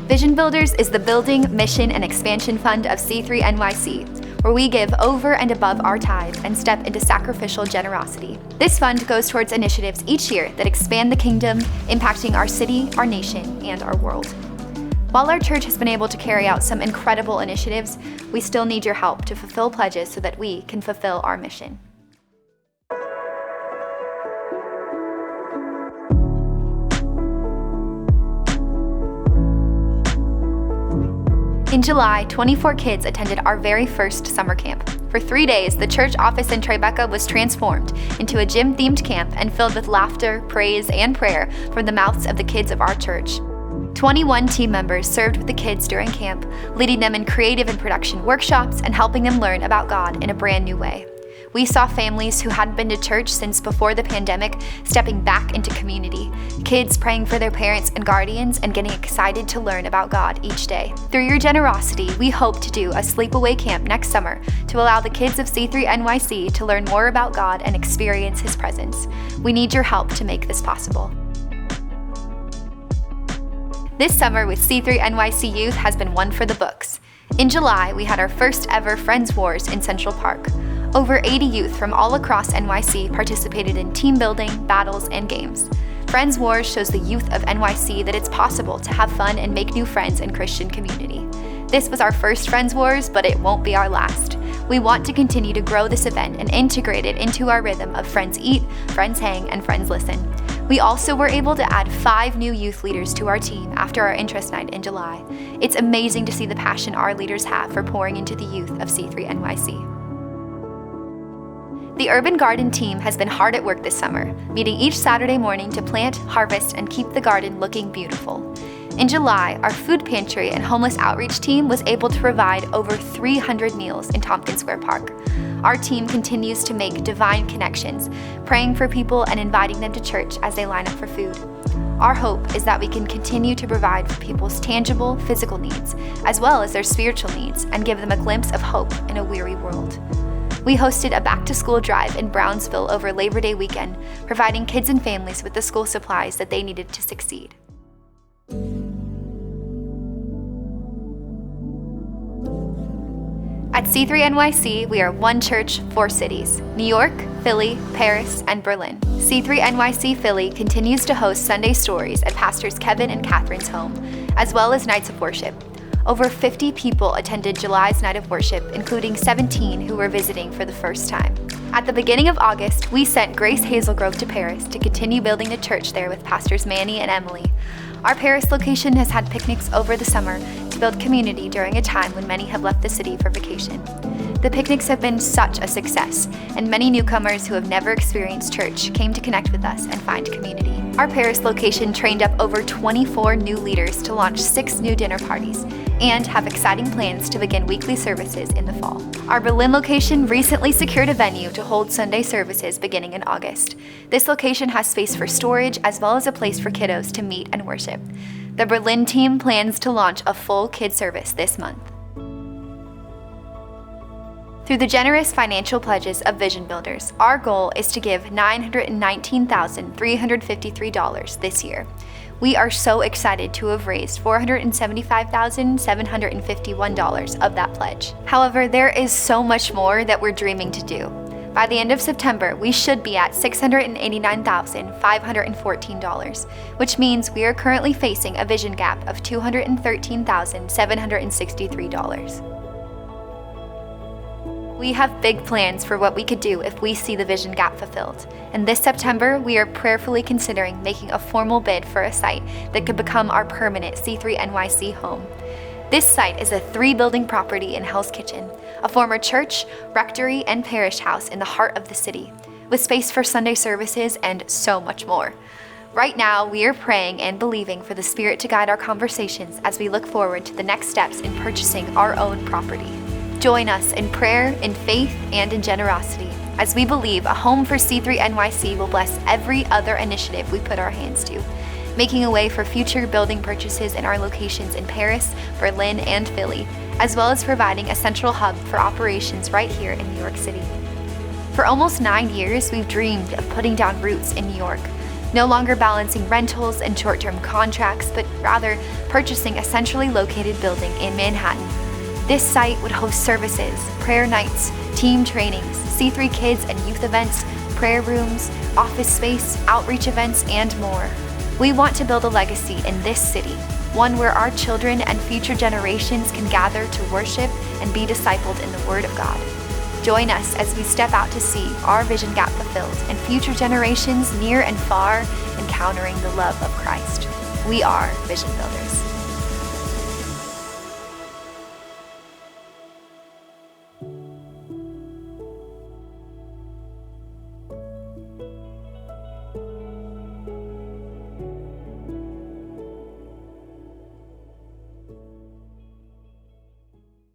Vision Builders is the building, mission, and expansion fund of C3 NYC, where we give over and above our tithes and step into sacrificial generosity. This fund goes towards initiatives each year that expand the kingdom, impacting our city, our nation, and our world. While our church has been able to carry out some incredible initiatives, we still need your help to fulfill pledges so that we can fulfill our mission. In July, 24 kids attended our very first summer camp. For 3 days, the church office in Tribeca was transformed into a gym-themed camp and filled with laughter, praise, and prayer from the mouths of the kids of our church. 21 team members served with the kids during camp, leading them in creative and production workshops and helping them learn about God in a brand new way. We saw families who hadn't been to church since before the pandemic stepping back into community, kids praying for their parents and guardians and getting excited to learn about God each day. Through your generosity, we hope to do a sleepaway camp next summer to allow the kids of C3 NYC to learn more about God and experience His presence. We need your help to make this possible. This summer with C3 NYC Youth has been one for the books. In July, we had our first ever Friends Wars in Central Park. Over 80 youth from all across NYC participated in team building, battles, and games. Friends Wars shows the youth of NYC that it's possible to have fun and make new friends in Christian community. This was our first Friends Wars, but it won't be our last. We want to continue to grow this event and integrate it into our rhythm of Friends Eat, Friends Hang, and Friends Listen. We also were able to add 5 new youth leaders to our team after our interest night in July. It's amazing to see the passion our leaders have for pouring into the youth of C3 NYC. The Urban Garden team has been hard at work this summer, meeting each Saturday morning to plant, harvest, and keep the garden looking beautiful. In July, our food pantry and homeless outreach team was able to provide over 300 meals in Tompkins Square Park. Our team continues to make divine connections, praying for people and inviting them to church as they line up for food. Our hope is that we can continue to provide for people's tangible, physical needs, as well as their spiritual needs, and give them a glimpse of hope in a weary world. We hosted a back-to-school drive in Brownsville over Labor Day weekend, providing kids and families with the school supplies that they needed to succeed. At C3 NYC, we are one church, 4 cities: New York, Philly, Paris, and Berlin. C3 NYC Philly continues to host Sunday stories at Pastors Kevin and Catherine's home, as well as nights of worship. Over 50 people attended July's night of worship, including 17 who were visiting for the first time. At the beginning of August, we sent Grace Hazelgrove to Paris to continue building the church there with Pastors Manny and Emily. Our Paris location has had picnics over the summer to build community during a time when many have left the city for vacation. The picnics have been such a success, and many newcomers who have never experienced church came to connect with us and find community. Our Paris location trained up over 24 new leaders to launch 6 new dinner parties and have exciting plans to begin weekly services in the fall. Our Berlin location recently secured a venue to hold Sunday services beginning in August. This location has space for storage as well as a place for kiddos to meet and worship. The Berlin team plans to launch a full kid service this month. Through the generous financial pledges of Vision Builders, our goal is to give $919,353 this year. We are so excited to have raised $475,751 of that pledge. However, there is so much more that we're dreaming to do. By the end of September, we should be at $689,514, which means we are currently facing a vision gap of $213,763. We have big plans for what we could do if we see the vision gap fulfilled. And this September, we are prayerfully considering making a formal bid for a site that could become our permanent C3 NYC home. This site is a 3-building property in Hell's Kitchen, a former church, rectory, and parish house in the heart of the city, with space for Sunday services and so much more. Right now, we are praying and believing for the Spirit to guide our conversations as we look forward to the next steps in purchasing our own property. Join us in prayer, in faith, and in generosity, as we believe a home for C3 NYC will bless every other initiative we put our hands to, making a way for future building purchases in our locations in Paris, Berlin, and Philly, as well as providing a central hub for operations right here in New York City. For almost 9 years, we've dreamed of putting down roots in New York, no longer balancing rentals and short-term contracts, but rather purchasing a centrally located building in Manhattan. This site would host services, prayer nights, team trainings, C3 kids and youth events, prayer rooms, office space, outreach events, and more. We want to build a legacy in this city, one where our children and future generations can gather to worship and be discipled in the Word of God. Join us as we step out to see our vision gap fulfilled and future generations near and far encountering the love of Christ. We are Vision Builders.